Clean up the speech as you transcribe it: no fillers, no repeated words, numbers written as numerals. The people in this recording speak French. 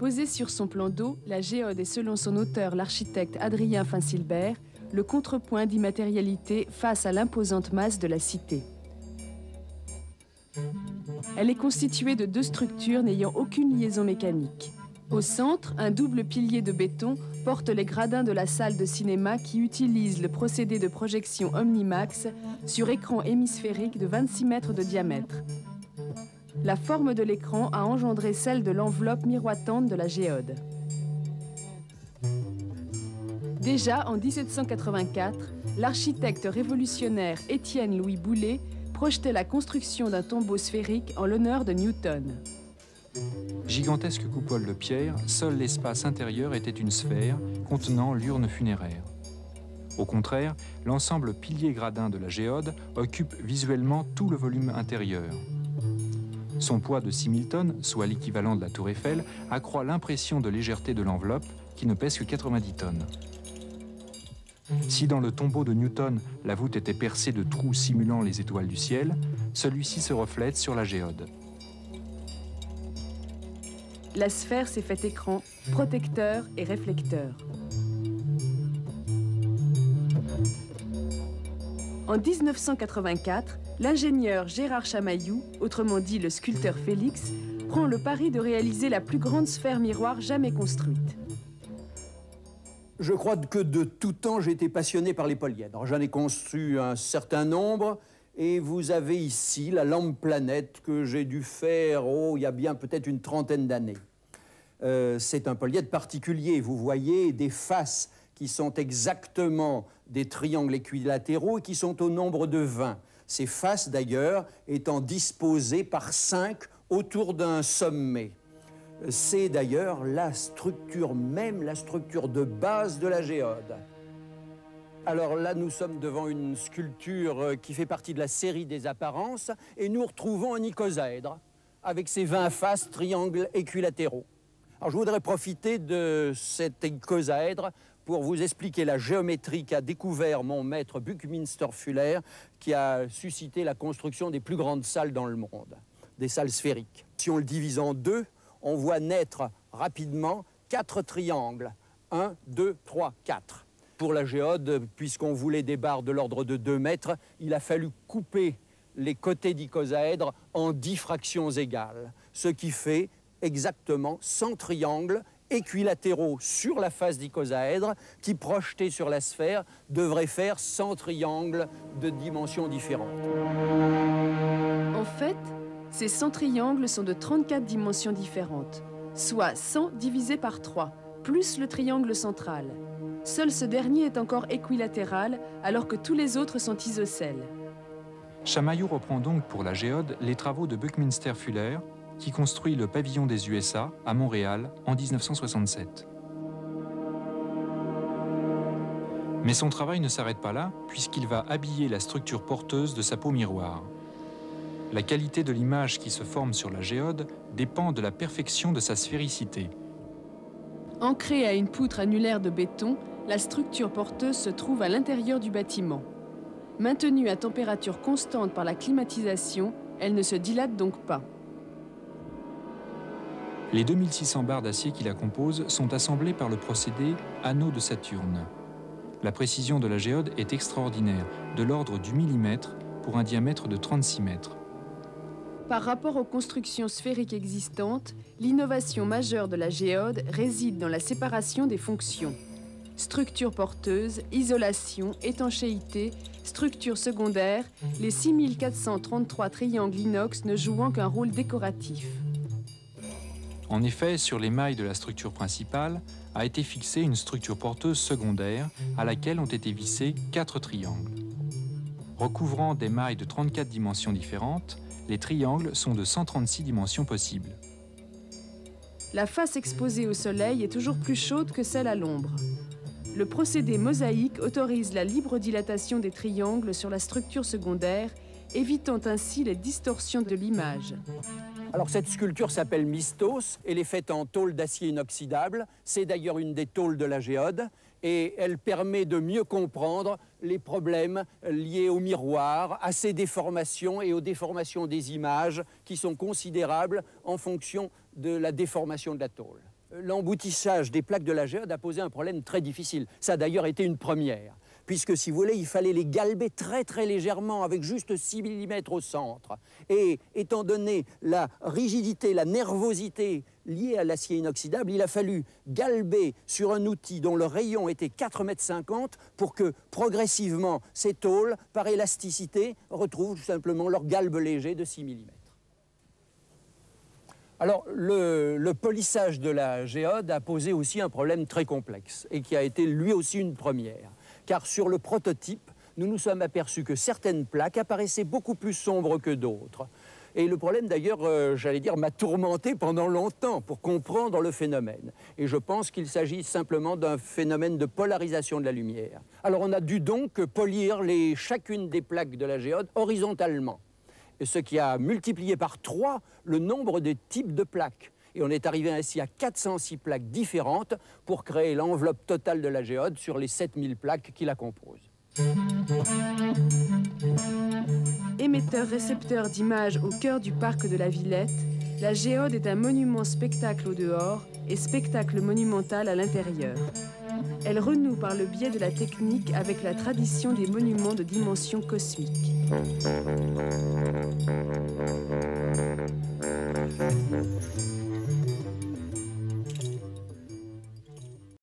Posée sur son plan d'eau, la géode est selon son auteur, l'architecte Adrien Finsilbert, le contrepoint d'immatérialité face à l'imposante masse de la cité. Elle est constituée de deux structures n'ayant aucune liaison mécanique. Au centre, un double pilier de béton porte les gradins de la salle de cinéma qui utilise le procédé de projection Omnimax sur écran hémisphérique de 26 mètres de diamètre. La forme de l'écran a engendré celle de l'enveloppe miroitante de la géode. Déjà en 1784, l'architecte révolutionnaire Étienne Louis Boullé projetait la construction d'un tombeau sphérique en l'honneur de Newton. Gigantesque coupole de pierre, seul l'espace intérieur était une sphère contenant l'urne funéraire. Au contraire, l'ensemble pilier-gradin de la géode occupe visuellement tout le volume intérieur. Son poids de 6000 tonnes, soit l'équivalent de la tour Eiffel, accroît l'impression de légèreté de l'enveloppe, qui ne pèse que 90 tonnes. Si dans le tombeau de Newton, la voûte était percée de trous simulant les étoiles du ciel, celui-ci se reflète sur la géode. La sphère s'est fait écran, protecteur et réflecteur. En 1984, l'ingénieur Gérard Chamaillou, autrement dit le sculpteur Félix, prend le pari de réaliser la plus grande sphère miroir jamais construite. Je crois que de tout temps, j'ai été passionné par les polyèdres. J'en ai conçu un certain nombre. Et vous avez ici la lampe planète que j'ai dû faire, il y a bien peut-être une trentaine d'années. C'est un polyèdre particulier. Vous voyez des faces qui sont exactement des triangles équilatéraux et qui sont au nombre de 20. Ces faces, d'ailleurs, étant disposées par 5 autour d'un sommet. C'est d'ailleurs la structure même, la structure de base de la géode. Alors là, nous sommes devant une sculpture qui fait partie de la série des apparences et nous retrouvons un icosaèdre avec ses 20 faces triangles équilatéraux. Alors je voudrais profiter de cet icosaèdre pour vous expliquer la géométrie qu'a découvert mon maître Buckminster Fuller, qui a suscité la construction des plus grandes salles dans le monde, des salles sphériques. Si on le divise en deux, on voit naître rapidement 4 triangles. 1, 2, 3, 4. Pour la géode, puisqu'on voulait des barres de l'ordre de 2 mètres, il a fallu couper les côtés d'icosaèdre en 10 fractions égales, ce qui fait exactement 100 triangles équilatéraux sur la face d'icosaèdre qui, projetés sur la sphère, devraient faire 100 triangles de dimensions différentes. En fait, ces 100 triangles sont de 34 dimensions différentes, soit 100 divisé par 3, plus le triangle central. Seul ce dernier est encore équilatéral, alors que tous les autres sont isocèles. Chamaillou reprend donc pour la géode les travaux de Buckminster Fuller, qui construit le pavillon des USA à Montréal en 1967. Mais son travail ne s'arrête pas là, puisqu'il va habiller la structure porteuse de sa peau miroir. La qualité de l'image qui se forme sur la géode dépend de la perfection de sa sphéricité. Ancrée à une poutre annulaire de béton, la structure porteuse se trouve à l'intérieur du bâtiment. Maintenue à température constante par la climatisation, elle ne se dilate donc pas. Les 2600 barres d'acier qui la composent sont assemblées par le procédé anneau de Saturne. La précision de la géode est extraordinaire, de l'ordre du millimètre pour un diamètre de 36 mètres. Par rapport aux constructions sphériques existantes, l'innovation majeure de la géode réside dans la séparation des fonctions. Structure porteuse, isolation, étanchéité, structure secondaire, les 6433 triangles inox ne jouant qu'un rôle décoratif. En effet, sur les mailles de la structure principale a été fixée une structure porteuse secondaire à laquelle ont été vissés 4 triangles. Recouvrant des mailles de 34 dimensions différentes, les triangles sont de 136 dimensions possibles. La face exposée au soleil est toujours plus chaude que celle à l'ombre. Le procédé mosaïque autorise la libre dilatation des triangles sur la structure secondaire, évitant ainsi les distorsions de l'image. Alors cette sculpture s'appelle Mystos, elle est faite en tôle d'acier inoxydable, c'est d'ailleurs une des tôles de la géode, et elle permet de mieux comprendre les problèmes liés au miroir, à ses déformations et aux déformations des images qui sont considérables en fonction de la déformation de la tôle. l'emboutissage des plaques de la géode a posé un problème très difficile. Ça a d'ailleurs été une première, puisque si vous voulez, il fallait les galber très très légèrement avec juste 6 mm au centre. Et étant donné la rigidité, la nervosité liée à l'acier inoxydable, il a fallu galber sur un outil dont le rayon était 4,50 m pour que progressivement ces tôles, par élasticité, retrouvent tout simplement leur galbe léger de 6 mm. Alors, le polissage de la géode a posé aussi un problème très complexe et qui a été lui aussi une première. Car sur le prototype, nous nous sommes aperçus que certaines plaques apparaissaient beaucoup plus sombres que d'autres. Et le problème d'ailleurs, j'allais dire, m'a tourmenté pendant longtemps pour comprendre le phénomène. Et je pense qu'il s'agit simplement d'un phénomène de polarisation de la lumière. Alors on a dû donc polir chacune des plaques de la géode horizontalement. Ce qui a multiplié par 3 le nombre de types de plaques. Et on est arrivé ainsi à 406 plaques différentes pour créer l'enveloppe totale de la géode sur les 7000 plaques qui la composent. Émetteur-récepteur d'images au cœur du parc de la Villette, la géode est un monument spectacle au dehors et spectacle monumental à l'intérieur. Elle renoue par le biais de la technique avec la tradition des monuments de dimension cosmique.